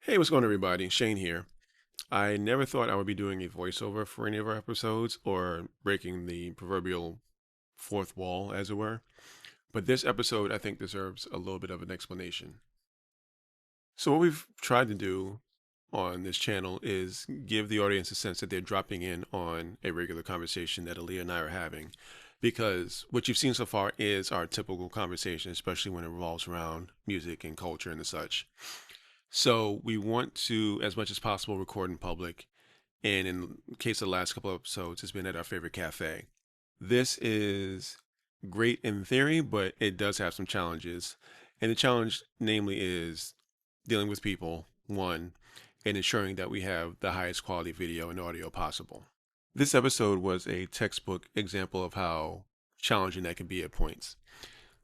Hey, what's going on, everybody? Shane here. I never thought I would be doing a voiceover for any of our episodes or breaking the proverbial fourth wall, as it were. But this episode, I think, deserves a little bit of an explanation. So, what we've tried to do on this channel is give the audience a sense that they're dropping in on a regular conversation that Aliya and I are having. Because what you've seen so far is our typical conversation, especially when it revolves around music and culture and the such. So we want to, as much as possible, record in public. And in case of the last couple of episodes, it's been at our favorite cafe. This is great in theory, but it does have some challenges. And the challenge, namely, is dealing with people, one, and ensuring that we have the highest quality video and audio possible. This episode was a textbook example of how challenging that can be at points.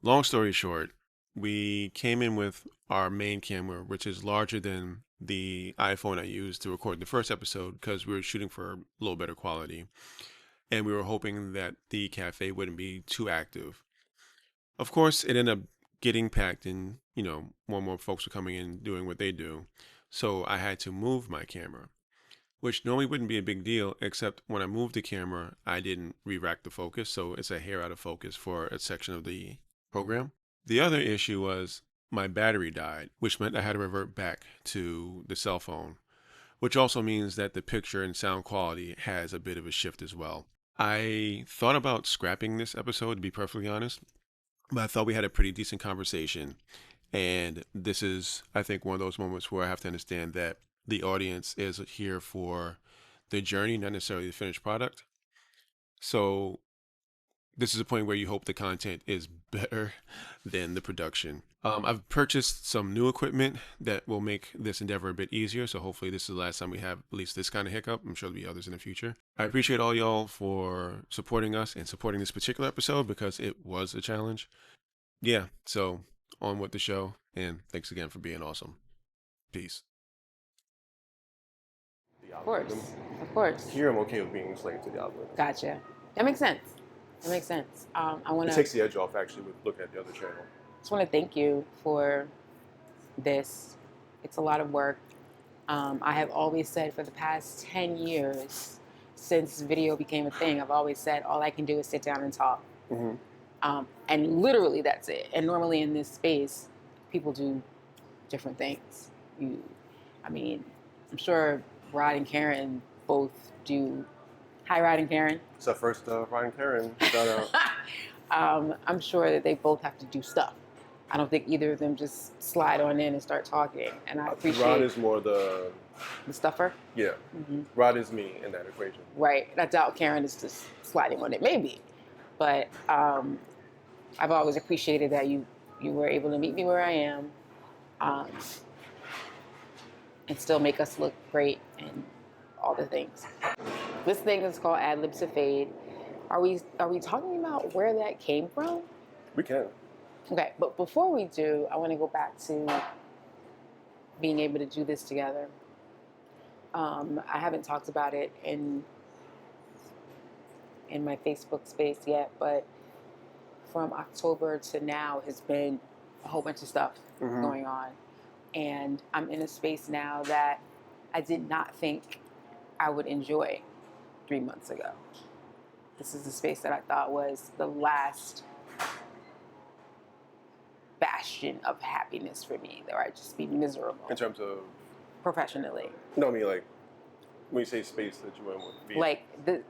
Long story short, we came in with our main camera, which is larger than the iPhone I used to record the first episode because we were shooting for a little better quality. And we were hoping that the cafe wouldn't be too active. Of course, it ended up getting packed and, more and more folks were coming in doing what they do. So I had to move my camera, which normally wouldn't be a big deal, except when I moved the camera, I didn't re-rack the focus. So it's a hair out of focus for a section of the program. The other issue was my battery died, which meant I had to revert back to the cell phone, which also means that the picture and sound quality has a bit of a shift as well. I thought about scrapping this episode, to be perfectly honest, but I thought we had a pretty decent conversation. And this is, I think, one of those moments where I have to understand that the audience is here for the journey, not necessarily the finished product. So this is a point where you hope the content is better than the production. I've purchased some new equipment that will make this endeavor a bit easier. So hopefully this is the last time we have at least this kind of hiccup. I'm sure there'll be others in the future. I appreciate all y'all for supporting us and supporting this particular episode because it was a challenge. Yeah, so on with the show. And thanks again for being awesome. Peace. The Of algorithm. course, of course. Here, I'm okay with being enslaved to the algorithm. Gotcha. That makes sense. That makes sense. I want It to takes the edge off actually with looking at the other channel. just want to thank you for this. It's a lot of work. I have always said for the past 10 years, since video became a thing, I've always said all I can do is sit down and talk. Mm-hmm. And literally that's it. And normally in this space, people do different things. I'm sure Rod and Karen both do. Hi, Rod and Karen. It's our first Rod and Karen shout out. I'm sure that they both have to do stuff. I don't think either of them just slide on in and start talking. And I appreciate Rod is more the stuffer. Yeah. Mm-hmm. Rod is me in that equation. Right. And I doubt Karen is just sliding on it. Maybe. But I've always appreciated that you were able to meet me where I am and still make us look great and all the things. This thing is called Adlib Etymologhy. Are we talking about where that came from? We can. Okay, but before we do, I want to go back to being able to do this together. I haven't talked about it in my Facebook space yet, but from October to now has been a whole bunch of stuff going on. And I'm in a space now that I did not think I would enjoy 3 months ago. This is a space that I thought was the last bastion of happiness for me, where I'd just be miserable. In terms of? Professionally. No, I mean like, when you say space that you want to be. Like,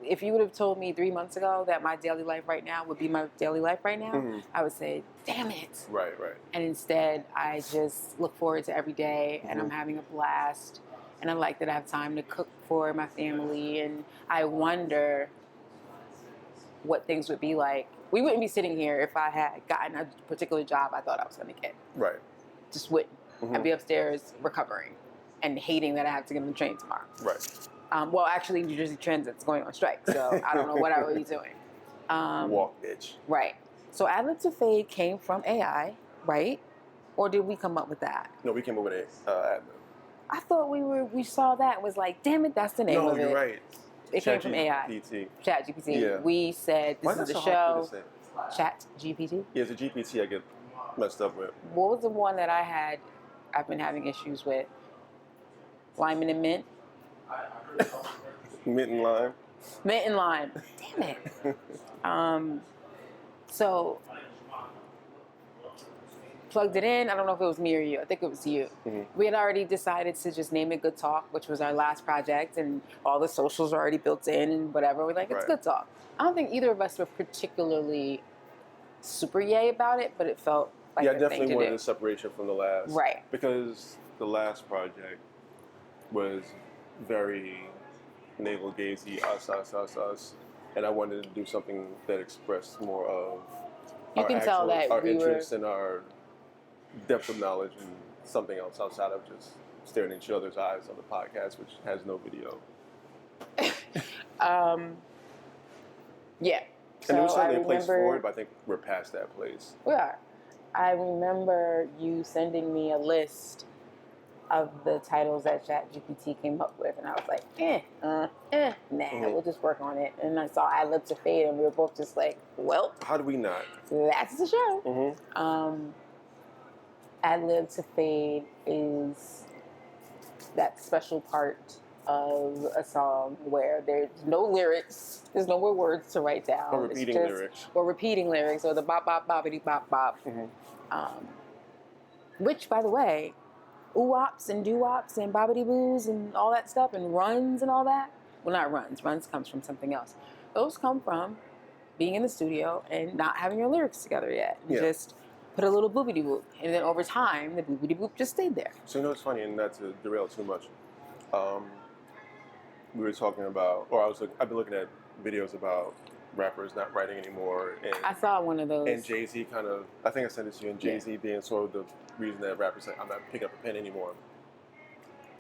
if you would have told me 3 months ago that my daily life right now would be my daily life right now, I would say, damn it. Right. And instead, I just look forward to every day, and I'm having a blast. And I like that I have time to cook for my family. And I wonder what things would be like. We wouldn't be sitting here if I had gotten a particular job I thought I was going to get. Right. Just wouldn't. I'd be upstairs recovering and hating that I have to get on the train tomorrow. Right. Well, actually, New Jersey Transit's going on strike, so I don't know what I would be doing. Walk, bitch. Right. So Adlib to Fade came from AI, right? Or did we come up with that? No, we came up with an Adlib. I thought we saw that and was like, damn it, that's the name of it. No, you're right. It came from AI. Chat GPT. Yeah. We said this is the show. Chat GPT. Yeah, it's a GPT I get messed up with. What was the one that I've been having issues with? Lime and mint. Mint and lime. Mint and lime. Damn it. So plugged it in. I don't know if it was me or you. I think it was you. Mm-hmm. We had already decided to just name it Good Talk, which was our last project, and all the socials are already built in and whatever. We're like, it's Good Talk. I don't think either of us were particularly super yay about it, but it felt like I definitely wanted a separation from the last. Right. Because the last project was very navel-gazy, us. And I wanted to do something that expressed more of our interest and our depth of knowledge and something else outside of just staring at each other's eyes on the podcast, which has no video. Yeah. And there was certainly a place for it, but I think we're past that place. We are. I remember you sending me a list of the titles that ChatGPT came up with, and I was like, we'll just work on it. And I saw Adlib to Fade, and we were both just like, well. How do we not? That's the show. Mm-hmm. Adlib to Fade is that special part of a song where there's no lyrics, there's no more words to write down. Or repeating lyrics. Or repeating lyrics, or the bop, bop, boppity, bop, bop. Mm-hmm. Which, by the way, ooh-wops and doo-wops and bobbity-boos and all that stuff and runs and all that. Well, not runs. Runs comes from something else. Those come from being in the studio and not having your lyrics together yet. Yeah. Just put a little boobity-boop. And then over time, the boobity-boop just stayed there. So you know what's funny, and not to derail too much, we were talking about, I've been looking at videos about rappers not writing anymore. And I saw one of those. And Jay-Z I think I sent it to you, and Jay-Z being sort of the reason that rappers say, I'm not picking up a pen anymore.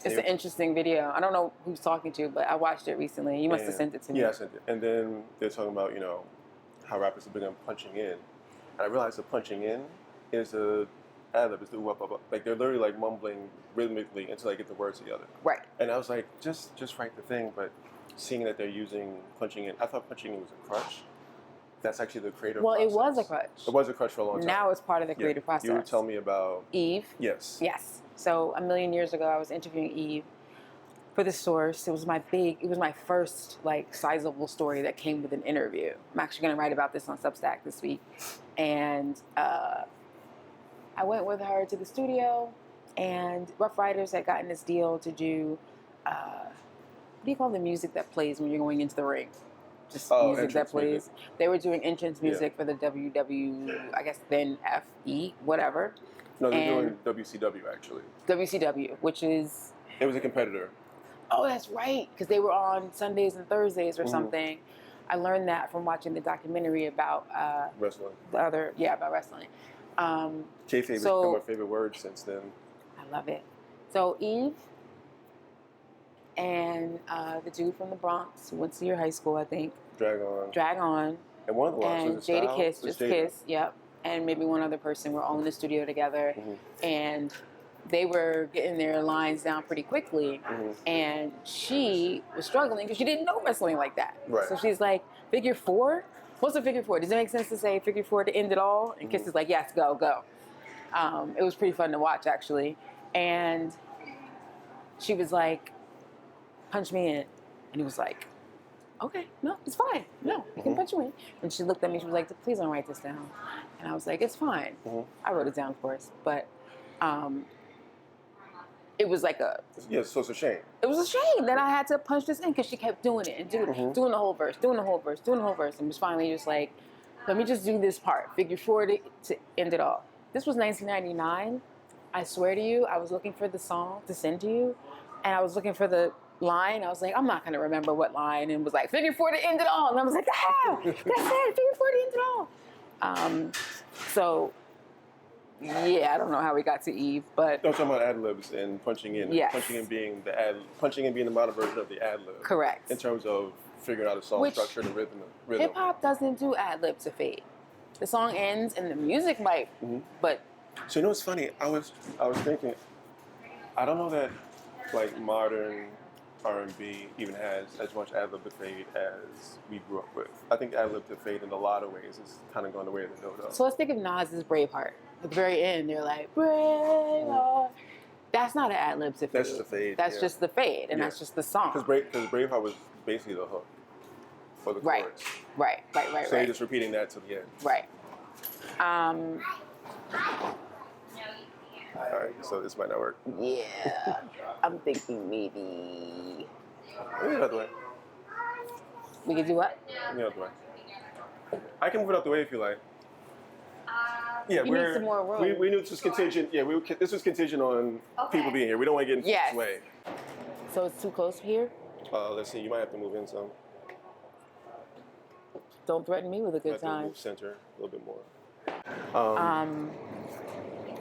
It's an interesting video. I don't know who's talking to, but I watched it recently. You must have sent it to me. Yeah, I sent it. And then they're talking about, how rappers have begun punching in. And I realized the punching in is a ad-lib, it's the up. Like, they're literally like mumbling rhythmically until they get the words together. Right. And I was like, just write the thing, but seeing that they're using punching in, I thought punching in was a crutch. That's actually the creative process. It was a crutch. It was a crutch for a long time. Now it's part of the creative process. You were telling me about Eve. Yes. Yes. So a million years ago, I was interviewing Eve for The Source. It was my first sizable story that came with an interview. I'm actually going to write about this on Substack this week. And I went with her to the studio, and Rough Riders had gotten this deal to do, what do you call the music that plays when you're going into the ring? Just music that plays. Music. They were doing entrance music for the I guess then FE, whatever. No, they're doing WCW, actually. WCW, which is... It was a competitor. Oh, that's right, because they were on Sundays and Thursdays or something. I learned that from watching the documentary about... wrestling. About wrestling. Kayfabe has become my favorite word since then. I love it. So Eve and the dude from the Bronx who went to your high school, I think. Drag On. And one of the lines was Jada Kiss, just Kiss, yep. And maybe one other person were all in the studio together. Mm-hmm. And they were getting their lines down pretty quickly. Mm-hmm. And she was struggling because she didn't know wrestling like that. Right. So she's like, figure four? What's a figure four? Does it make sense to say figure four to end it all? And Kiss is like, yes, go. It was pretty fun to watch, actually. And she was like, punch me in. And he was like, okay, no, it's fine. No, you can punch me in. And she looked at me, she was like, please don't write this down. And I was like, it's fine. I wrote it down, of course. But it was like so it's a shame. It was a shame that I had to punch this in because she kept doing it and doing the whole verse, and was finally just like, let me just do this part, figure four to end it all. This was 1999. I swear to you, I was looking for the song to send to you, and I was looking for the line. I was like, I'm not going to remember what line, and was like, figure four to end it all. And I was like, that's it, figure four to end it all. So, yeah, I don't know how we got to Eve, but... No, I'm talking about ad-libs and punching in. Yes. Punching in being the modern version of the ad-lib. Correct. In terms of figuring out a song structure and rhythm. Hip-hop doesn't do ad-lib to fade. The song ends and the music might, but... So you know what's funny? I was thinking, I don't know that modern R&B even has as much ad-lib to fade as we grew up with. I think ad-lib to fade in a lot of ways is kind of going the way of the dodo. So let's think of Nas's Braveheart. At the very end, they're like, Braveheart. That's not an ad-lib to fade. That's just a fade. That's just the fade, and that's just the song. Because Braveheart was basically the hook for the chorus. Right. So you're just repeating that to the end. Right. All right, so this might not work. Yeah. I'm thinking maybe... Move it out the way. We can do what? Move it out the way. I can move it out the way if you like. Yeah, you need some more room. We knew this was contingent. Yeah, this was contingent on people being here. We don't want to get in this way. So it's too close here? Let's see. You might have to move in some. Don't threaten me with a good Have time. to move center a little bit more.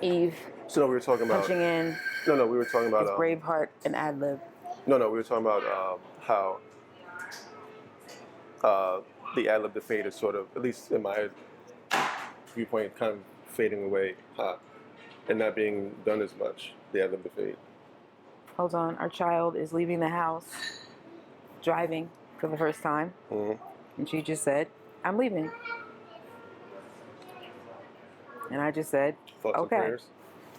Eve. So no, we were talking about punching in. No, we were talking about Braveheart and Adlib. No, we were talking about how the Adlib the fade is sort of, at least in my viewpoint, kind of fading away and not being done as much. The Adlib the fade. Hold on, our child is leaving the house, driving for the first time, and she just said, "I'm leaving," and I just said, Thoughts and prayers.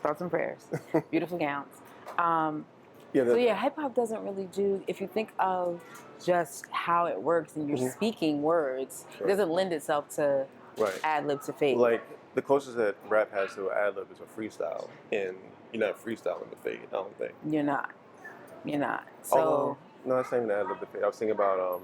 Thoughts and prayers. Beautiful gowns. Hip hop doesn't really do, if you think of just how it works and you're speaking words, it doesn't lend itself to ad-lib to fade. Like, the closest that rap has to an ad-lib is a freestyle, and you're not freestyling the fade, I don't think. You're not. So... no, that's not even ad-lib the fade. I was thinking about...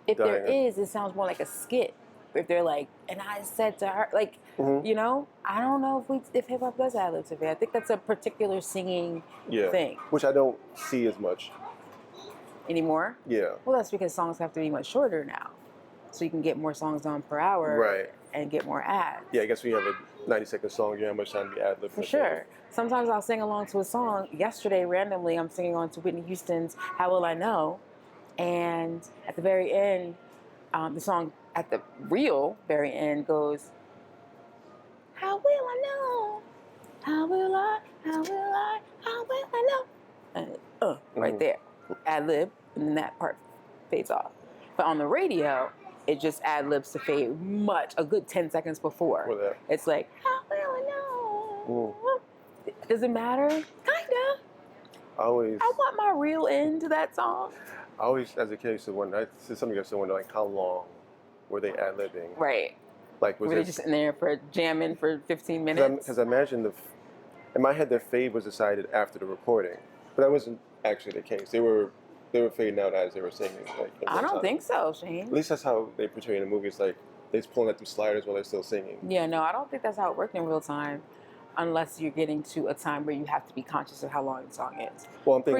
if there is, it sounds more like a skit. If they're like, and I said to her, like, you know, I don't know if hip hop does ad-lib to fade. I think that's a particular singing thing. Which I don't see as much. Anymore? Yeah. Well, that's because songs have to be much shorter now. So you can get more songs on per hour and get more ads. Yeah, I guess when you have a 90-second song, you have much time to be ad-lib. For sure. Sometimes I'll sing along to a song. Yesterday, randomly, I'm singing on to Whitney Houston's How Will I Know? And at the very end, the song at the real very end goes, how will I know? How will I? How will I? How will I know? And right there, ad-lib, and then that part fades off. But on the radio, it just ad-libs to fade a good 10 seconds before. It's like, how will I know? Does it matter? Kinda. I want my real end to that song. I always, as a kid, used to wonder, somebody used to wonder, like, how long were they ad-libbing? Right. Like, were they just in there for jamming for 15 minutes? Because I imagine in my head, their fade was decided after the recording, but that wasn't actually the case. They were fading out as they were singing. Like, I don't think so, Shane. At least that's how they portray in the movies. Like, they're pulling out through sliders while they're still singing. Yeah, no, I don't think that's how it worked in real time, unless you're getting to a time where you have to be conscious of how long the song is. Well, I'm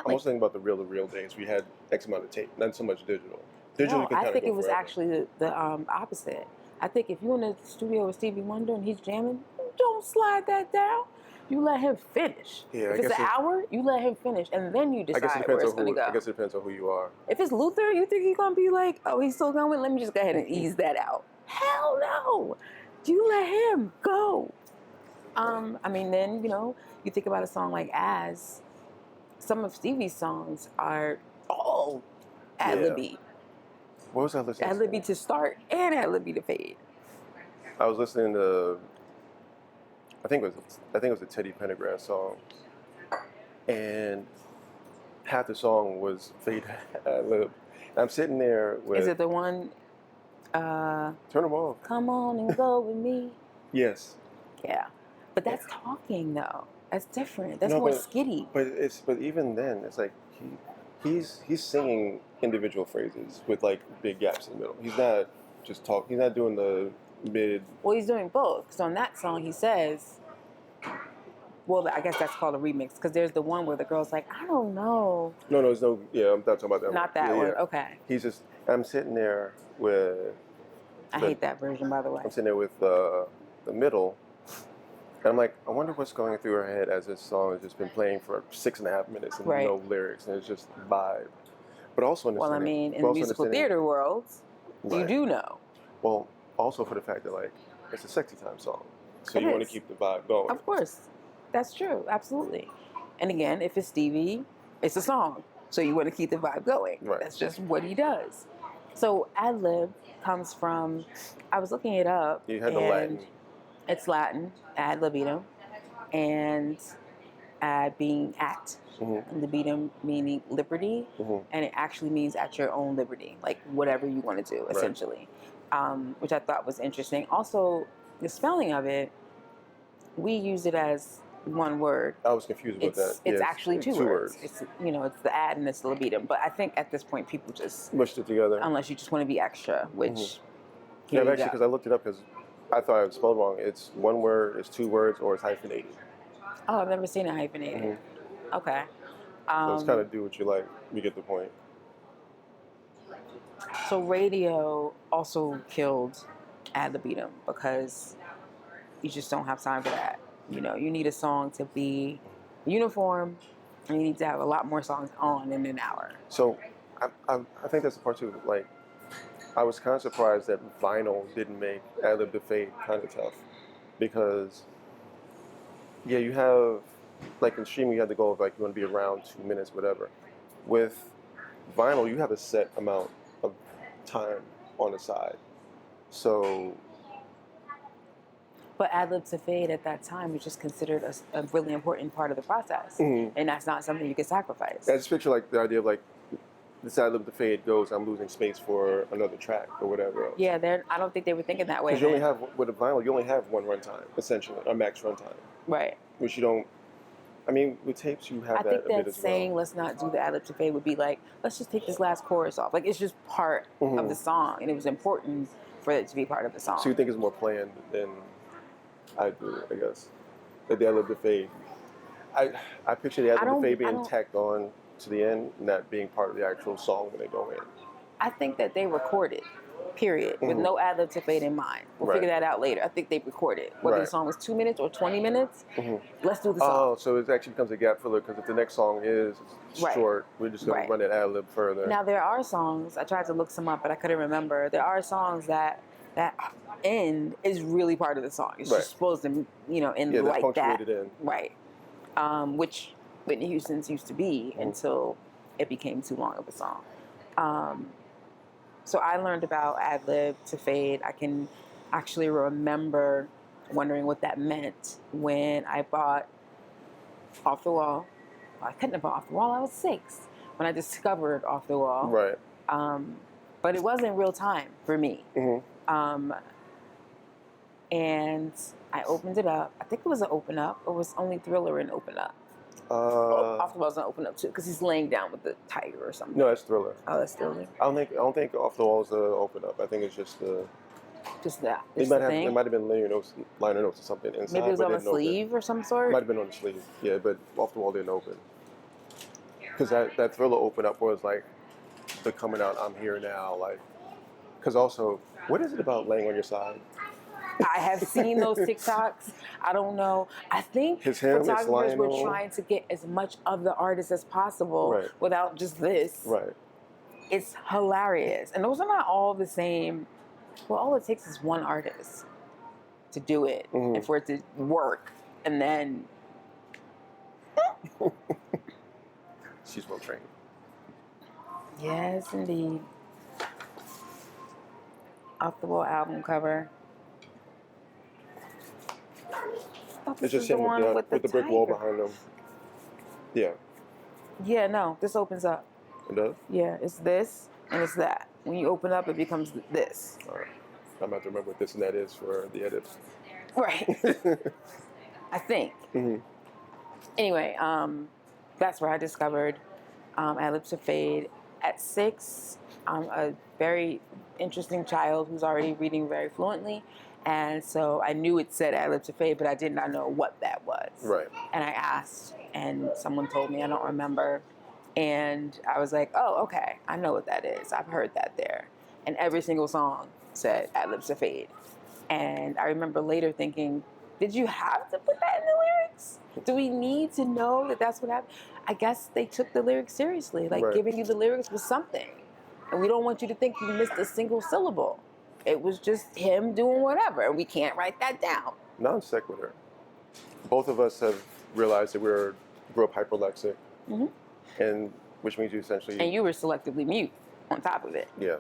also thinking about the real days. We had X amount of tape, not so much digital. No, I think it was actually the opposite. I think if you're in the studio with Stevie Wonder and he's jamming, don't slide that down. You let him finish. Yeah, if it's an hour, you let him finish, and then you decide where it's going to go. I guess it depends on who you are. If it's Luther, you think he's going to be like, oh, he's still going? Let me just go ahead and ease that out. Hell no. You let him go. I mean, then, you know, you think about a song like As. Some of Stevie's songs are all ad-libby. Yeah. What was I listening to? Ad-libby to start and ad-libby to fade. I was listening to, I think it was a Teddy Pendergrass song, and half the song was fade ad-lib. I'm sitting there with... Is it the one... Turn them off. Come on and go with me. Yes. Yeah. But that's talking, though. That's different. That's more skitty. But even then, it's like he's singing individual phrases with like big gaps in the middle. He's not just talking. He's not doing the mid. Well, he's doing both. Because on that song, he says, well, I guess that's called a remix. Because there's the one where the girl's like, I don't know. No, there's no. Yeah, I'm not talking about that. Not that one. Yeah. Okay. He's just. I'm sitting there with. I hate that version, by the way. I'm sitting there with the middle. And I'm like, I wonder what's going through her head as this song has just been playing for 6.5 minutes and no lyrics, and it's just vibe. But also in the musical theater world, you do know. Well, also for the fact that like it's a sexy time song, so you want to keep the vibe going. Of course, that's true, absolutely. And again, if it's Stevie, it's a song, so you want to keep the vibe going. Right. That's just what he does. So ad-lib comes from. I was looking it up. You had the Latin. It's Latin, ad libitum, and ad being at, and libitum meaning liberty, and it actually means at your own liberty, like whatever you want to do, essentially, which I thought was interesting. Also, the spelling of it, we use it as one word. I was confused with that. It's actually two words. It's it's the ad and it's the libitum. But I think at this point people just mushed it together. Unless you just want to be extra, which yeah, actually, because I looked it up because I thought it was spelled wrong. It's one word, it's two words, or it's hyphenated. Oh, I've never seen it hyphenated. Okay. So it's kind of do what you like. You get the point. So radio also killed ad libitum because you just don't have time for that. You know, you need a song to be uniform, and you need to have a lot more songs on in an hour. So I think that's the part too. Like, I was kind of surprised that vinyl didn't make Adlib to Fade kind of tough, because yeah, you have, like in streaming you have the goal of like you want to be around 2 minutes, whatever. With vinyl, you have a set amount of time on the side, so. But Adlib to Fade at that time was just considered a really important part of the process, and that's not something you can sacrifice. I just picture like the idea of like this Adlib to Fade goes, I'm losing space for another track or whatever else. Yeah, I don't think they were thinking that way. Because you only have, with a vinyl, you only have one runtime, essentially, a max runtime. Right. Which you don't, I mean, with tapes you have that a bit as well. I think that saying let's not do the Adlib to Fade would be like, let's just take this last chorus off. Like, it's just part of the song, and it was important for it to be part of the song. So you think it's more planned than I do, I guess. The Adlib to Fade. I picture the Adlib to Fade being tacked on to the end, not being part of the actual song when they go in. I think that they recorded, period, with no Adlib to Fade in mind. We'll figure that out later. I think they recorded. Whether the song was 2 minutes or 20 minutes, let's do the song. Oh, so it actually becomes a gap filler, because if the next song is short, we're just going to run that Adlib further. Now, there are songs, I tried to look some up, but I couldn't remember. There are songs that end is really part of the song. It's just supposed to, end like that. In. Right. Which Whitney Houston's used to be until it became too long of a song. So I learned about Adlib to Fade. I can actually remember wondering what that meant when I bought Off the Wall. Well, I couldn't have bought Off the Wall. I was 6 when I discovered Off the Wall. Right. But it wasn't real time for me. And I opened it up. I think it was an open up. It was only Thriller and Open Up. Off the Wall's an open up too, because he's laying down with the tiger or something. No, that's Thriller. Oh, that's Thriller. I don't think Off the Wall is open up. I think it's just that. It might have been liner notes or something inside. Maybe it was on a sleeve or some sort. It might have been on the sleeve. Yeah, but Off the Wall didn't open. Because that Thriller open up was like the coming out, I'm here now, like. Because also, what is it about laying on your side? I have seen those TikToks. I don't know. I think photographers were trying to get as much of the artist as possible without just this. Right. It's hilarious. And those are not all the same. Well, all it takes is one artist to do it and for it to work. And then... She's well trained. Yes, indeed. Off the Wall album cover. It's just him with the brick wall behind him. Yeah. Yeah, no, this opens up. It does? Yeah, it's this and it's that. When you open up, it becomes this. All right. I'm about to remember what this and that is for the edit. Right. I think. Anyway, that's where I discovered Adlib to Fade. At 6, I'm a very interesting child who's already reading very fluently. And so I knew it said Adlib to Fade, but I did not know what that was. Right. And I asked, and someone told me, I don't remember. And I was like, oh, okay, I know what that is. I've heard that there. And every single song said Adlib to Fade. And I remember later thinking, did you have to put that in the lyrics? Do we need to know that that's what happened? I guess they took the lyrics seriously. Like, giving you the lyrics was something. And we don't want you to think you missed a single syllable. It was just him doing whatever, and we can't write that down. Non sequitur. Both of us have realized that grew up hyperlexic, and which means you essentially... And you were selectively mute on top of it. Yeah.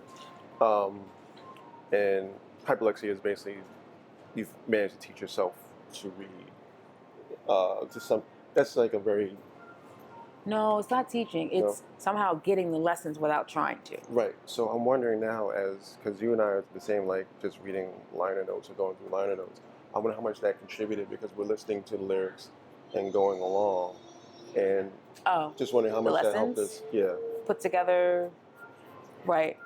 And hyperlexia is basically you've managed to teach yourself to read to That's like a very... No, it's not teaching. It's somehow getting the lessons without trying to. Right. So I'm wondering now, because you and I are the same, like just reading liner notes or going through liner notes, I wonder how much that contributed because we're listening to the lyrics and going along, and just wondering how much that helped us. Yeah. Put together, right.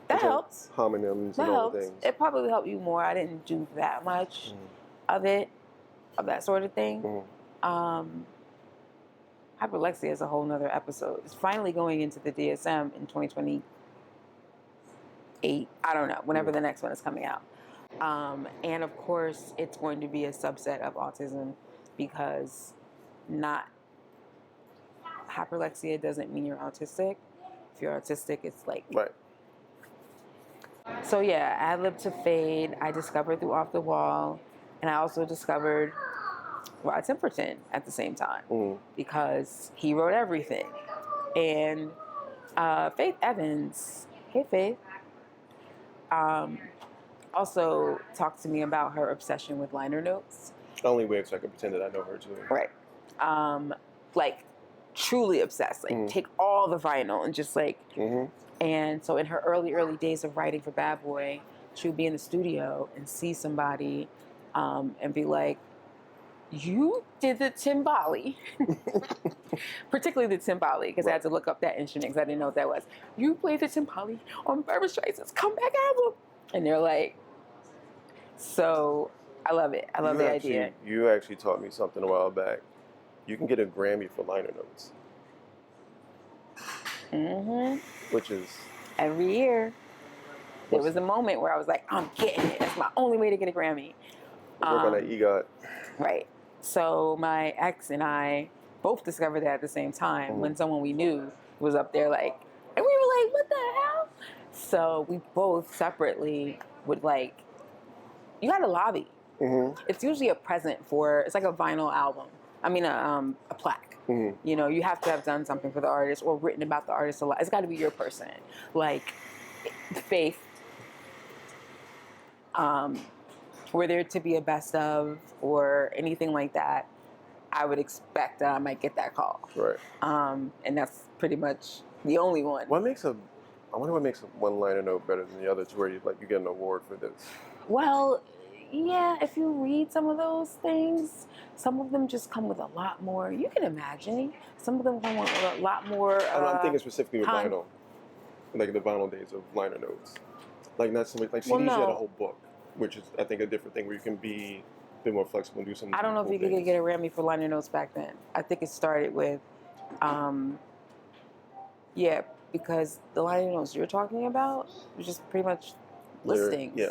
That helps. Homonyms that and all helps. the things. It probably helped you more. I didn't do that much of it, of that sort of thing. Hyperlexia is a whole nother episode. It's finally going into the DSM in 2028. I don't know, whenever the next one is coming out. And of course, it's going to be a subset of autism because not hyperlexia doesn't mean you're autistic. If you're autistic, it's like... Right. So yeah, Adlib to Fade, I discovered through Off the Wall, and I also discovered Rod Temperton at the same time because he wrote everything. And Faith Evans, hey Faith, also talked to me about her obsession with liner notes. The only way so I can pretend that I know her too. Right. Like truly obsessed. Like take all the vinyl and just like... And so in her early days of writing for Bad Boy, she would be in the studio and see somebody and be like, you did the timbali. Particularly the timbali, because I had to look up that instrument because I didn't know what that was. You played the timbali on Barbra Streisand's comeback album. And they're like... So I love it. I love the idea. You actually taught me something a while back. You can get a Grammy for liner notes. Which is... Every year, there was a moment where I was like, I'm getting it. That's my only way to get a Grammy. Work on that EGOT. Right. So my ex and I both discovered that at the same time when someone we knew was up there like, and we were like, what the hell? So we both separately would like, you got to lobby. It's usually a present for, it's like a vinyl album. I mean, a plaque. You know, you have to have done something for the artist or written about the artist a lot. It's got to be your person. Like, Faith, were there to be a best of or anything like that, I would expect that I might get that call. Right. And that's pretty much the only one. I wonder what makes one liner note better than the other to where you get an award for this. Well, yeah, if you read some of those things, some of them just come with a lot more. You can imagine. Some of them come with a lot more. I'm thinking specifically with vinyl. Like the vinyl days of liner notes. Like not so much, like CDs, you had a whole book, which is, I think, a different thing where you can be a bit more flexible and do something. I don't know if you could get a Grammy for liner notes back then. I think it started with, because the liner notes you're talking about was just pretty much listings. Yeah.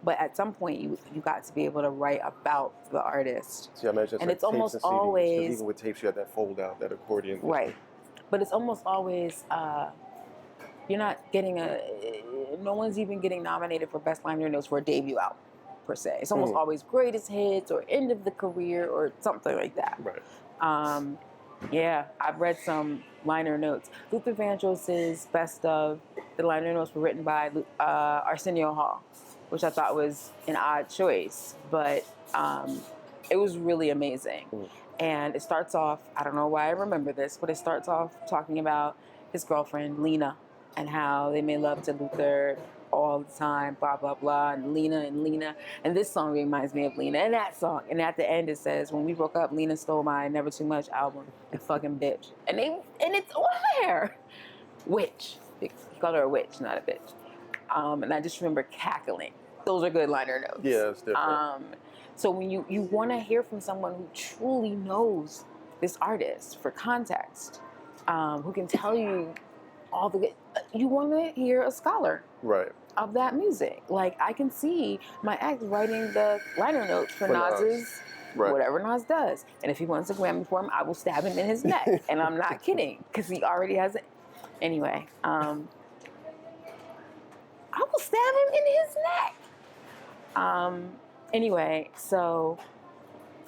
But at some point, you got to be able to write about the artist. See, I imagine and it's almost always... Even with tapes, you had that fold out, that accordion. Right. But it's almost always... you're not getting no one's even getting nominated for Best Liner Notes for a debut album, per se. It's almost always greatest hits or end of the career or something like that. Right. Yeah, I've read some liner notes. Luther Vandross's best of, the liner notes were written by Arsenio Hall, which I thought was an odd choice, but it was really amazing. And it starts off, I don't know why I remember this, but it starts off talking about his girlfriend, Lena, and how they made love to Luther all the time, blah, blah, blah, and Lena. And this song reminds me of Lena and that song. And at the end it says, when we broke up, Lena stole my Never Too Much album, and fucking bitch. And it's on there. Witch. He called her a witch, not a bitch. And I just remember cackling. Those are good liner notes. Yeah, it's different. So when you want to hear from someone who truly knows this artist for context, who can tell you all the good, you want to hear a scholar of that music. Like, I can see my ex writing the liner notes for Nas's whatever Nas does. And if he wants a Grammy for him, I will stab him in his neck. And I'm not kidding, because he already has it. Anyway, I will stab him in his neck. Anyway, so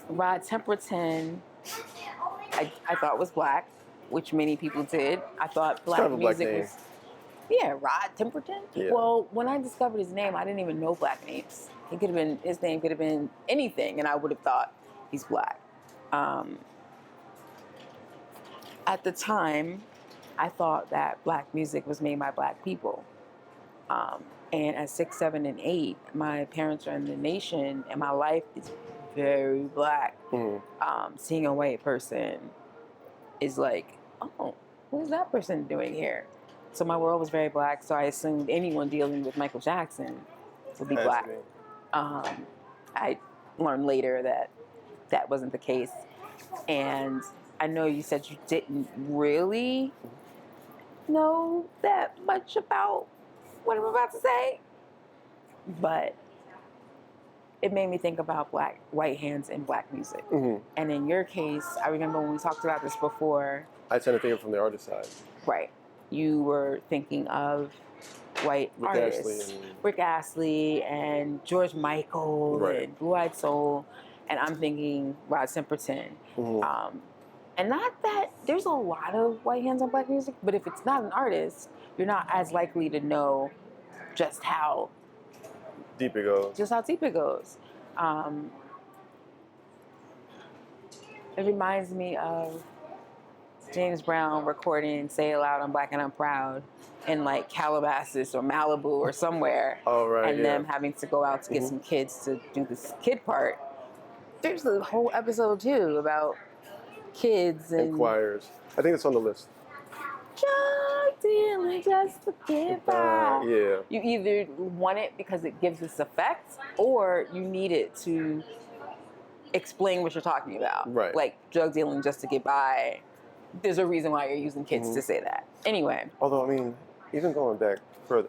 Rod Temperton, I thought was black, which many people did. I thought black music was... Yeah, Rod Temperton. Yeah. Well, when I discovered his name, I didn't even know black names. His name could have been anything, and I would have thought he's black. at the time, I thought that black music was made by black people. And at 6, 7, and 8, my parents are in the nation, and my life is very black. Seeing a white person is like, oh, who's that person doing here? So my world was very black. So I assumed anyone dealing with Michael Jackson would be black. I learned later that that wasn't the case. And I know you said you didn't really know that much about what I'm about to say, but it made me think about white hands in black music. And in your case, I remember when we talked about this before. I tend to think of it from the artist side. Right. You were thinking of white artists. Rick Astley and George Michael and Blue Eyed Soul. And I'm thinking Rod Temperton. And not that there's a lot of white hands on black music, but if it's not an artist, you're not as likely to know just how deep it goes. It reminds me of James Brown recording "Say It Loud, I'm Black and I'm Proud" in like Calabasas or Malibu or somewhere, and them having to go out to get some kids to do this kid part. There's a whole episode too about kids and choirs. I think it's on the list. Drug dealing just to get by. Yeah. You either want it because it gives this effect, or you need it to explain what you're talking about. Right. Like drug dealing just to get by. There's a reason why you're using kids to say that. Anyway. Although, I mean, even going back further,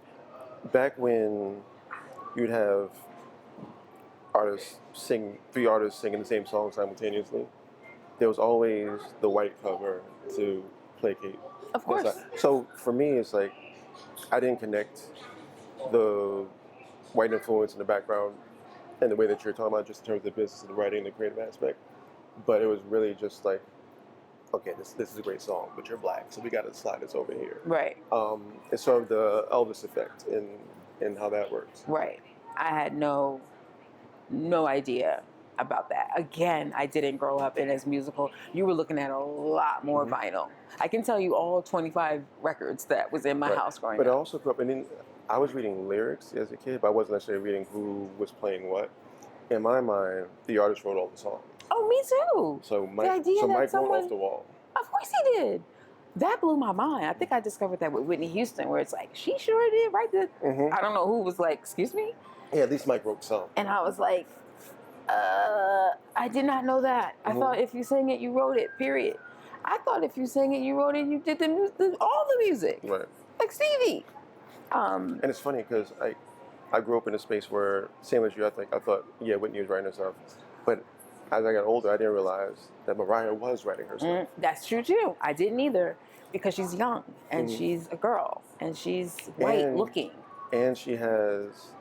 back when you'd have three artists singing the same song simultaneously, there was always the white cover to placate. Of course. So for me, it's like I didn't connect the white influence in the background and the way that you're talking about, just in terms of the business and the writing and the creative aspect. But it was really just like, okay, this is a great song, but you're black, so we got to slide this over here. Right. It's sort of the Elvis effect in how that works. Right. I had no idea about that. Again, I didn't grow up in as musical. You were looking at a lot more vinyl. I can tell you all 25 records that was in my house growing up. But I also grew up, and I was reading lyrics as a kid, but I wasn't necessarily reading who was playing what. In my mind, the artist wrote all the songs. Oh, me too. So Mike wrote off the wall. Of course he did. That blew my mind. I think I discovered that with Whitney Houston, where it's like, she sure did write this. I don't know who was like, excuse me? Yeah, at least Mike wrote some. And I was like, I did not know that. I thought if you sang it, you wrote it, period. I thought if you sang it, you wrote it, you did all the music. Right. Like Stevie. And it's funny because I grew up in a space where, same as you, I thought, yeah, Whitney was writing herself. But as I got older, I didn't realize that Mariah was writing herself. That's true too. I didn't either, because she's young and she's a girl and she's white looking. And she has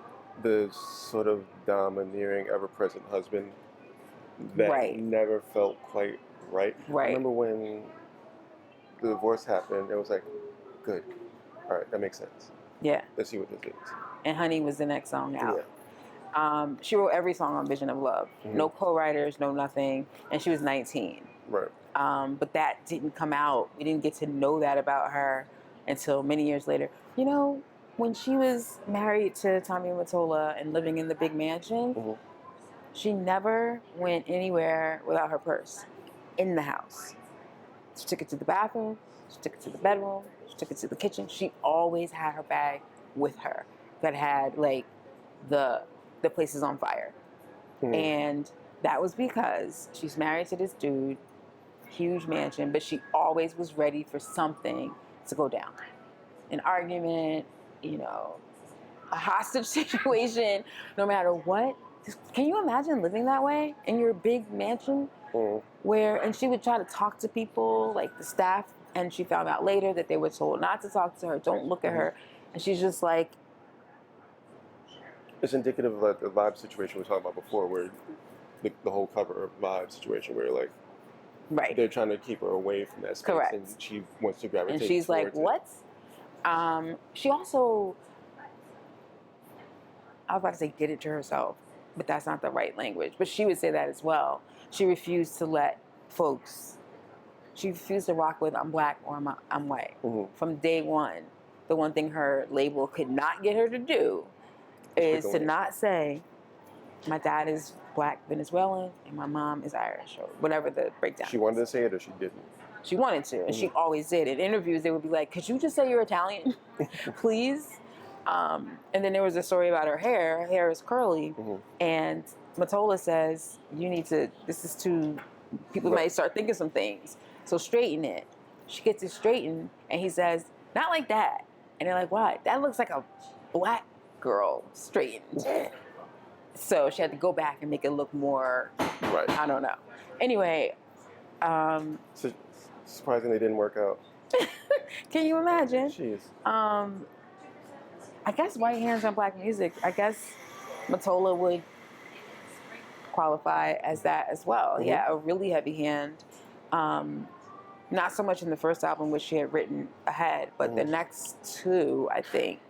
this sort of domineering, ever-present husband that never felt quite right. I remember when the divorce happened, it was like, good. All right, that makes sense. Yeah. Let's see what this is. And Honey was the next song out. Yeah. She wrote every song on Vision of Love. No co-writers, no nothing. And she was 19. Right. But that didn't come out. We didn't get to know that about her until many years later. You know, when she was married to Tommy Mottola and living in the big mansion, she never went anywhere without her purse in the house. She took it to the bathroom. She took it to the bedroom. She took it to the kitchen. She always had her bag with her that had like the places on fire. And that was because she's married to this dude, huge mansion, but she always was ready for something to go down. An argument, you know, a hostage situation, no matter what. Can you imagine living that way in your big mansion? And she would try to talk to people, like the staff, and she found out later that they were told not to talk to her, don't look at her. And she's just like... It's indicative of like the vibe situation we were talking about before, where the whole cover vibe situation where like they're trying to keep her away from that space. And she wants to gravitate and she's like, what? She also, I was about to say did it to herself, but that's not the right language. But she would say that as well. She refused to let folks she refused to rock with I'm black or I'm white. Mhm. From day one, the one thing her label could not get her to do is to not say, my dad is black Venezuelan and my mom is Irish, or whatever the breakdown She is. wanted to say it or she didn't? She wanted to, and she always did. In interviews, they would be like, could you just say you're Italian, please? And then there was a story about her hair. Her hair is curly, and Matola says, you need to, this is too, people might start thinking some things, so straighten it. She gets it straightened, and he says, not like that. And they're like, why? That looks like a black girl straightened. So she had to go back and make it look more, I don't know. Anyway. So surprisingly, didn't work out. Can you imagine? Jeez. I guess white hands on black music, I guess Matola would qualify as that as well. Yeah, a really heavy hand. Not so much in the first album, which she had written ahead, but the next two, I think,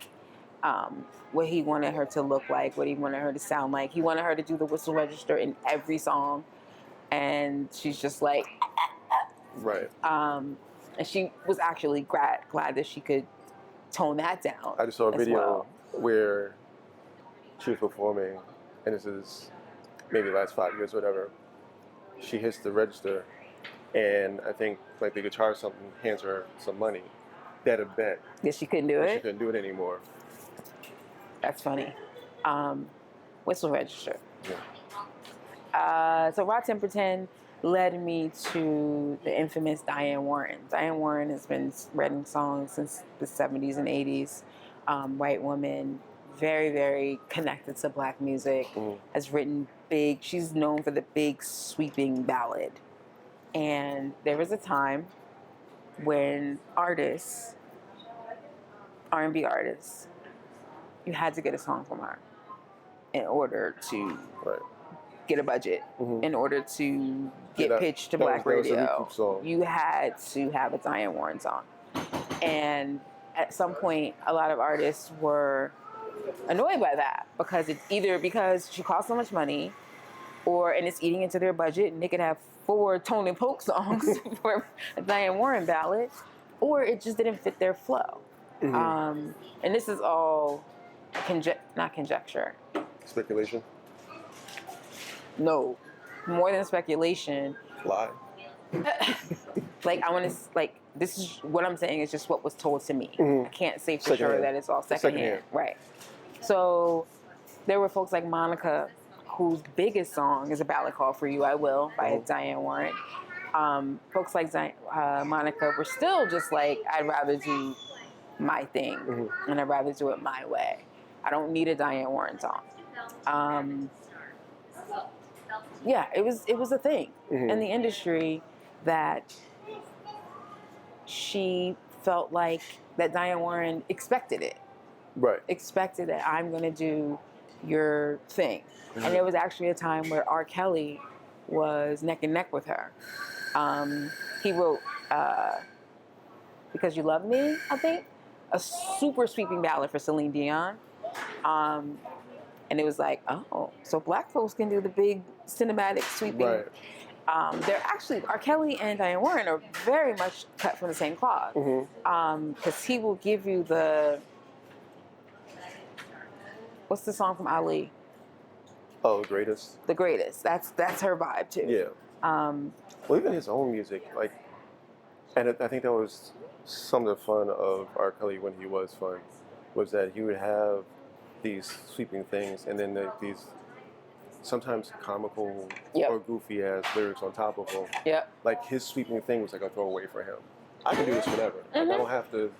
what he wanted her to look like, what he wanted her to sound like. He wanted her to do the whistle register in every song, and she's just like, Right. And she was actually glad that she could tone that down. I just saw a video where she was performing, and this is maybe the last 5 years or whatever. She hits the register, and I think like the guitar or something hands her some money. They had a bet. Yeah, she couldn't do it? She couldn't do it anymore. That's funny. Whistle register. Yeah. So Rod Temperton led me to the infamous Diane Warren. Diane Warren has been writing songs since the 70s and 80s. White woman, very, very connected to black music, has written big, she's known for the big sweeping ballad. And there was a time when artists, R&B artists, you had to get a song from her in order to get a budget, in order to get pitched to black radio. You had to have a Diane Warren song. And at some point, a lot of artists were annoyed by that because it's either because she cost so much money, and it's eating into their budget, and they could have 4 Tone and Polk songs for a Diane Warren ballad, or it just didn't fit their flow. And this is all not conjecture. Speculation? No, more than speculation. Lie. This is what I'm saying is just what was told to me. I can't say for sure that it's all secondhand. Right. So there were folks like Monica, whose biggest song is a ballad called For You I Will by Diane Warren. Folks like Monica were still just like, I'd rather do my thing, and I'd rather do it my way. I don't need a Diane Warren song. Yeah, it was a thing in the industry that she felt like that Diane Warren expected it. Right. Expected that I'm going to do your thing. And there was actually a time where R. Kelly was neck and neck with her. He wrote Because You Love Me, I think, a super sweeping ballad for Celine Dion. And it was like, oh, so black folks can do the big cinematic sweeping. Right. They're actually, R. Kelly and Diane Warren are very much cut from the same cloth. Because he will give you what's the song from Ali? Oh, The Greatest? The Greatest. That's her vibe too. Yeah. Well, even his own music, and I think that was some of the fun of R. Kelly when he was fun, was that he would have these sweeping things, and then these sometimes comical or goofy ass lyrics on top of them. Yep. Like his sweeping thing was like a throwaway for him. I can do this whenever. Like,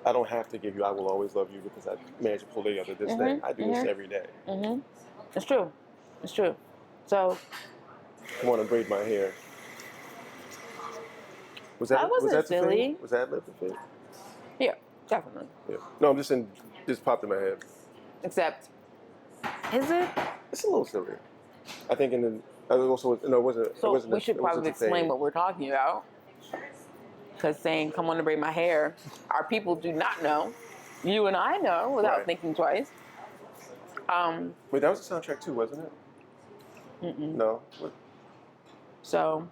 I don't have to give you I Will Always Love You because I managed to pull together this thing. I do this every day. It's true. It's true. So I want to braid my hair. Was that silly. Was that Adlib the thing? Yeah, definitely. Yeah. No, I'm just saying, just popped in my head. Except, is it? It's a little silly. I think it wasn't. So we should probably explain what we're talking about. Because saying, come on to braid my hair, our people do not know. You and I know without thinking twice. Wait, that was the soundtrack too, wasn't it? No? What? So,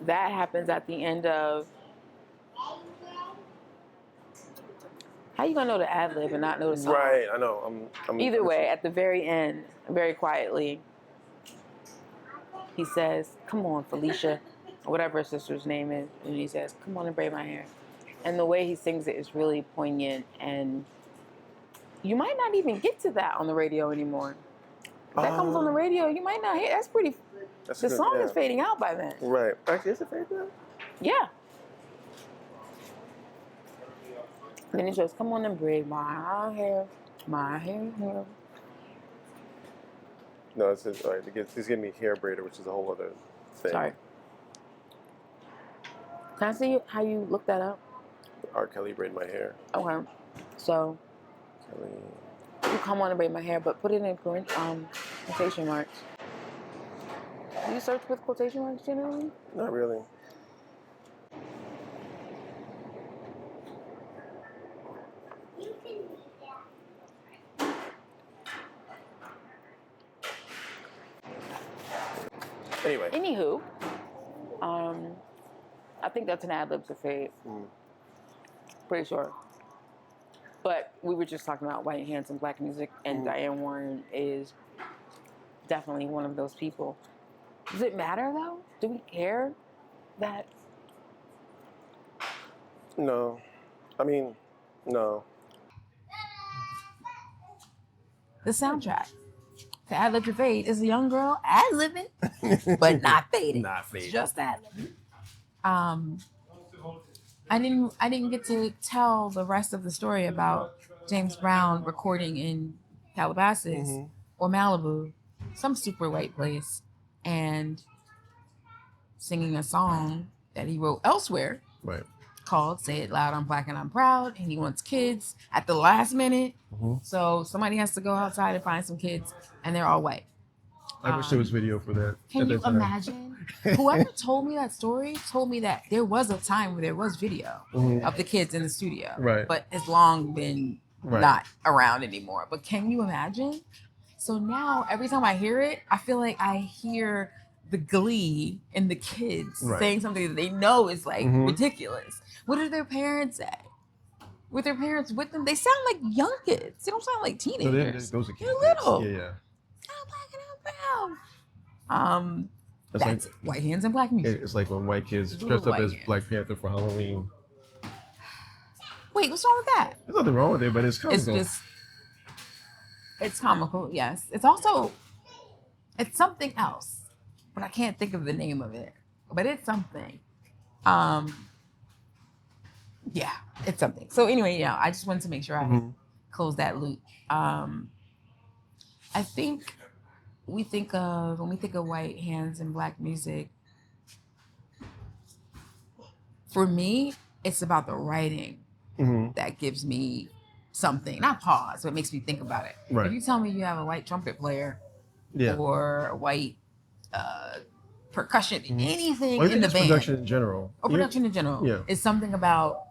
That happens at the end of. How you gonna know the ad lib and not know the song? Right, I know. Either way, at the very end, very quietly, he says, "Come on, Felicia," or whatever his sister's name is, and he says, "Come on and braid my hair." And the way he sings it is really poignant, and you might not even get to that on the radio anymore. If that comes on the radio, you might not hear. That's pretty. The song is fading out by then. Right. Actually, is it fading out? Yeah. Then he says, "Come on and braid my hair, my hair." No, it's just, right. He's giving me hair braider, which is a whole other thing. Sorry. Can I see how you look that up? R. Kelly braid my hair. Okay. So, Kelly. you come on and braid my hair, but put it in quotation marks. Do you search with quotation marks generally? Not really. Anyway. Anywho, I think that's an ad-lib to fade. Pretty sure. But we were just talking about white handsome black music, and Diane Warren is definitely one of those people. Does it matter though? Do we care that? No. I mean, no. The soundtrack to Adlib to Fade is a young girl ad-libbing, but not fading. Not fading. Just ad-libbing. I didn't get to tell the rest of the story about James Brown recording in Calabasas or Malibu, some super white place, and singing a song that he wrote elsewhere. Right. Called "Say It Loud, I'm Black and I'm Proud," and he wants kids at the last minute. So somebody has to go outside and find some kids, and they're all white. I wish there was video for that. Can you imagine? Whoever told me that story told me that there was a time where there was video of the kids in the studio. Right. But it's long been not around anymore. But can you imagine? So now every time I hear it, I feel like I hear the glee in the kids saying something that they know is like ridiculous. What do their parents say? With their parents with them, they sound like young kids. They don't sound like teenagers. Those are kids. They're little. Yeah. I'm black and I'm proud. That's like, white hands and black music. It's like when white kids dressed up as Black Panther for Halloween. Wait, what's wrong with that? There's nothing wrong with it, but it's comical. It's comical, yes. It's something else, but I can't think of the name of it. But it's something. Yeah, it's something. So anyway, I just wanted to make sure I closed that loop. I think when we think of white hands and black music, for me, it's about the writing that gives me something, not pause, but makes me think about it. Right. If you tell me you have a white trumpet player or a white percussion, anything in the band, production in general, is something about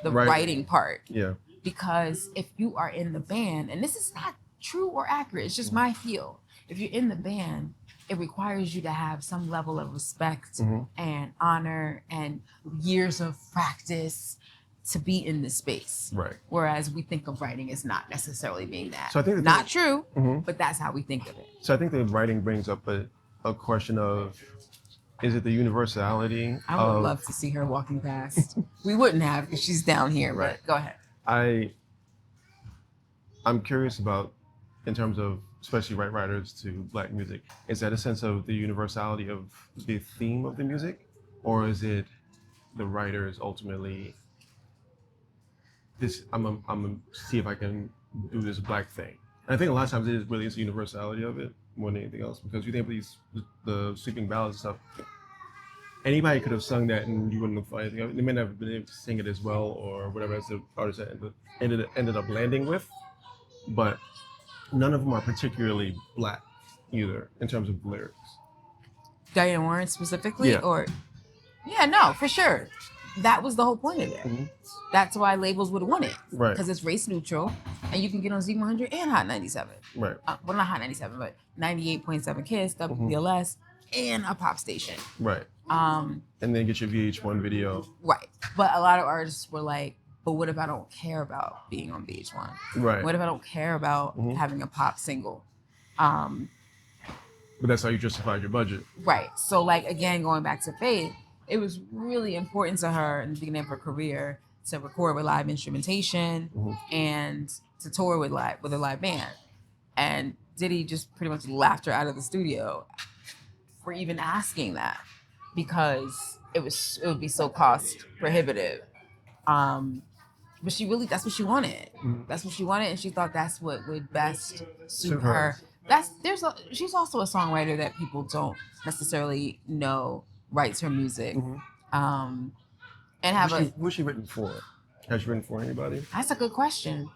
the writing part. Yeah. Because if you are in the band, and this is not true or accurate, it's just my feel. If you're in the band, it requires you to have some level of respect and honor and years of practice to be in the space. Right. Whereas we think of writing as not necessarily being that. So I think not true, but that's how we think of it. So I think the writing brings up a question of, is it the universality? I would love to see her walking past. We wouldn't have because she's down here, but go ahead. I'm curious about, in terms of especially white writers to black music, is that a sense of the universality of the theme of the music, or is it the writers ultimately, I'm gonna see if I can do this black thing? And I think a lot of times it is really the universality of it more than anything else, because you think of the sweeping ballads and stuff. Anybody could have sung that and you wouldn't have thought anything of it. They may not have been able to sing it as well or whatever as the artist ended up landing with, but none of them are particularly black either in terms of lyrics. Diane Warren specifically? No, for sure. That was the whole point of it. That's why labels would want it. Right. Because it's race neutral and you can get on Z100 and Hot 97. Right. Well, not Hot 97, but 98.7 KISS, WBLS, and a pop station. Right. And then get your VH1 video. Right. But a lot of artists were like, but what if I don't care about being on VH1? Right. What if I don't care about having a pop single? But that's how you justified your budget. Right. So like, again, going back to Faith, it was really important to her in the beginning of her career to record with live instrumentation and to tour with a live band. And Diddy just pretty much laughed her out of the studio for even asking that, because it would be so cost prohibitive. But that's what she wanted. That's what she wanted, and she thought that's what would best suit her. She's also a songwriter that people don't necessarily know writes her music. And who's she written for? Has she written for anybody? That's a good question.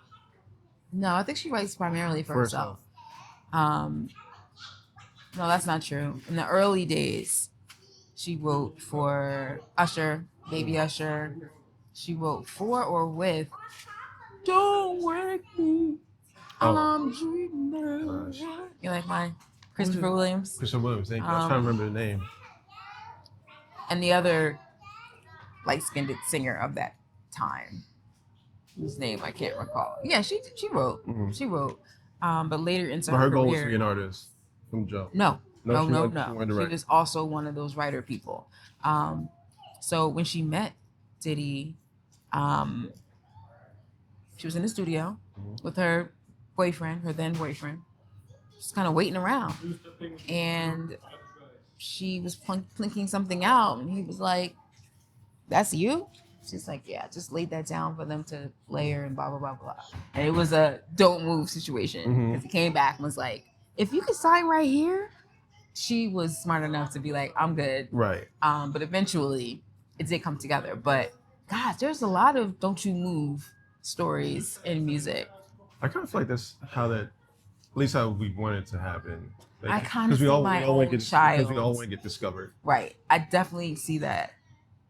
No, I think she writes primarily for herself. No, that's not true. In the early days, she wrote for Usher, Baby Usher. She wrote for or with Don't Wake Me, I'm Dreaming. You like mine? Christopher Williams? Christopher Williams, thank you. I was trying to remember the name. And the other light-skinned singer of that time, whose name I can't recall. Yeah, she wrote. She wrote. But later into her goal career, was to be an artist from Joe. No. She write. was also one of those writer people. So when she met Diddy, she was in the studio with her then boyfriend, just kind of waiting around. And she was plinking something out, and he was like, "That's you?" She's like, "Yeah, just laid that down for them to layer and blah, blah, blah, blah." And it was a don't move situation, because he came back and was like, "If you could sign right here." She was smart enough to be like, "I'm good." Right. But eventually it did come together. But God, there's a lot of don't you move stories in music. I kind of feel like that's at least how we want it to happen. Like, I kind of feel my own child. Because we all want to get discovered. Right. I definitely see that.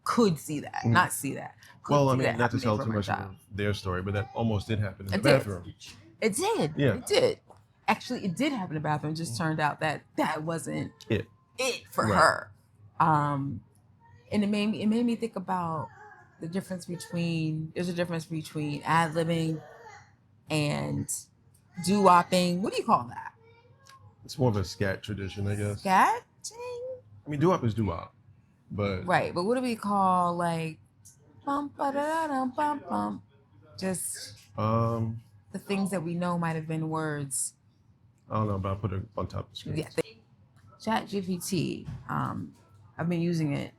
Could see that. Not see that. Well, I mean, not to tell too much of their story, but that almost did happen in the bathroom. It did. Yeah. It did. Actually, it did happen in the bathroom. It just turned out that wasn't it for her. And it made me think about there's a difference between ad-libbing and doo-wopping. What do you call that? It's more of a scat tradition, I guess. Scatting? I mean, doo-wop is doo-wop, but right. But what do we call like bum ba da dum bum bum? Just the things that we know might have been words. I don't know, but I'll put it on top of the screen. Yeah. ChatGPT. I've been using it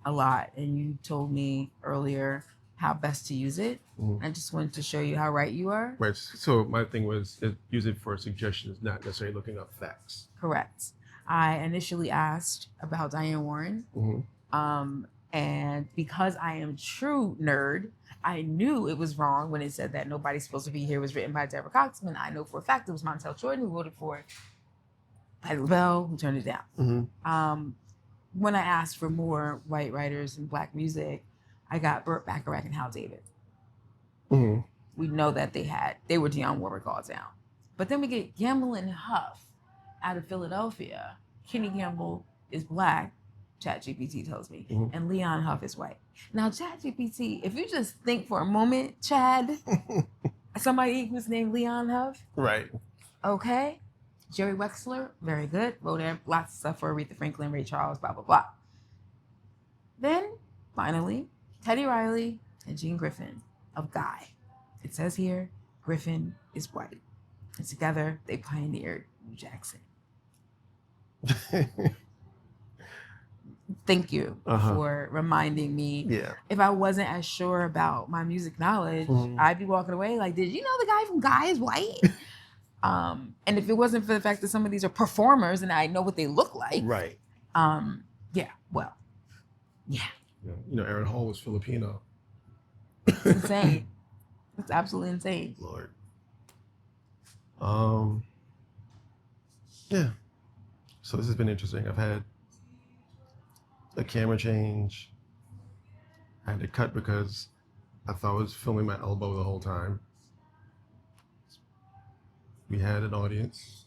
a lot, and you told me earlier how best to use it. I just wanted to show you how right you are. Right. So my thing was use it for suggestions, not necessarily looking up facts. Correct. I initially asked about Diane Warren, and because I am true nerd, I knew it was wrong when it said that Nobody's Supposed to Be Here was written by Deborah Coxman. I know for a fact it was Montel Jordan who wrote it for Patti LaBelle, who turned it down. When I asked for more white writers in Black music, I got Burt Bacharach and Hal David. We know that they were Dionne Warwick all down. But then we get Gamble and Huff out of Philadelphia. Kenny Gamble is Black, ChatGPT tells me, and Leon Huff is white. Now, ChatGPT, if you just think for a moment, Chad, somebody who's named Leon Huff. Right. Okay. Jerry Wexler, very good. Wrote lots of stuff for Aretha Franklin, Ray Charles, blah, blah, blah. Then, finally, Teddy Riley and Gene Griffin of Guy. It says here, Griffin is white. And together, they pioneered New Jackson. Thank you for reminding me. Yeah. If I wasn't as sure about my music knowledge, I'd be walking away like, did you know the guy from Guy is white? And if it wasn't for the fact that some of these are performers and I know what they look like. Right. Yeah. You know, Aaron Hall was Filipino. It's insane. It's absolutely insane. Lord. Yeah. So this has been interesting. I've had a camera change. I had to cut because I thought I was filming my elbow the whole time. We had an audience.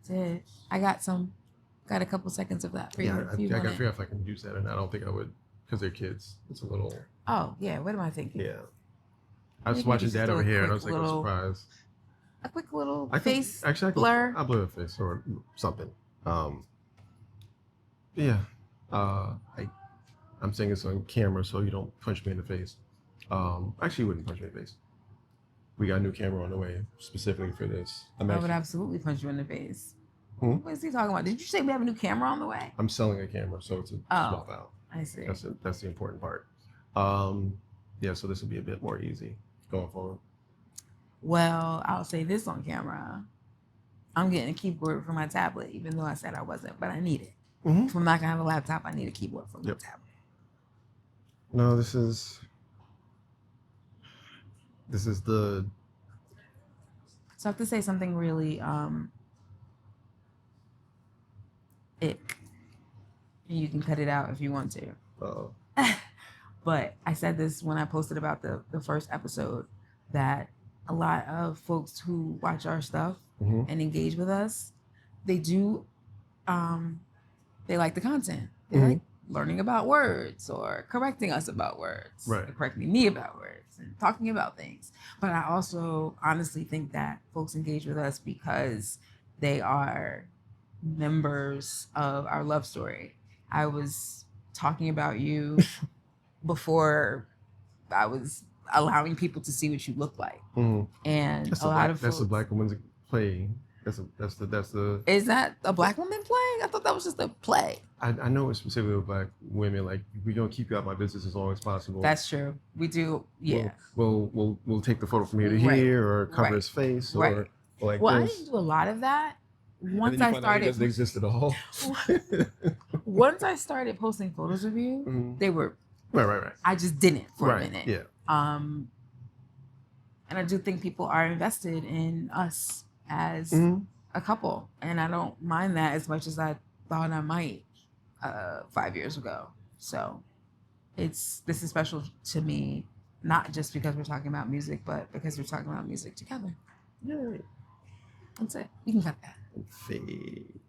Did I got some got a couple seconds of that for you. Yeah, If you I want gotta it. figure out if I can use that or not. I don't think I would, because they're kids. It's a little. Oh yeah, what am I thinking? Yeah. I was Maybe watching just Dad do over a here, and I quick was like, I'm little- surprised. A quick little I think face actually blur. I'll blur a face or something. Yeah. I'm saying this on camera so you don't punch me in the face. Actually, you wouldn't punch me in the face. We got a new camera on the way specifically for this. I would absolutely punch you in the face. Hmm? What is he talking about? Did you say we have a new camera on the way? I'm selling a camera, so it's a swap out. I see. That's the important part. Yeah, so this will be a bit more easy going forward. Well, I'll say this on camera. I'm getting a keyboard for my tablet, even though I said I wasn't, but I need it. Mm-hmm. If I'm not gonna have a laptop, I need a keyboard for my tablet. No, this is the. So I have to say something really ick. And you can cut it out if you want to. But I said this when I posted about the first episode, that a lot of folks who watch our stuff Mm-hmm. and engage with us, they do they like the content. They Mm-hmm. like learning about words or correcting us about words. Right. Or correcting me about words and talking about things. But I also honestly think that folks engage with us because they are members of our love story. I was talking about you before I was allowing people to see what you look like. Mm-hmm. And That's a lot of folks, that's a black woman's play. That's the. Is that a black woman playing? I thought that was just a play. I know it's specifically with black women. Like, we're gonna keep you out of my business as long as possible. That's true. We do. Yeah. We'll take the photo from here to Right. here, or cover Right. his face, Right. or like Well, this. I didn't do a lot of that. And Once then you I find out he started, doesn't exist at all. once I started posting photos of you, Mhm. they were. Right. I just didn't for Right. a minute. Yeah. And I do think people are invested in us as Mhm. a couple, and I don't mind that as much as I thought I might 5 years ago. So this is special to me, not just because we're talking about music, but because we're talking about music together. Yeah. That's it. You can cut that. Fade.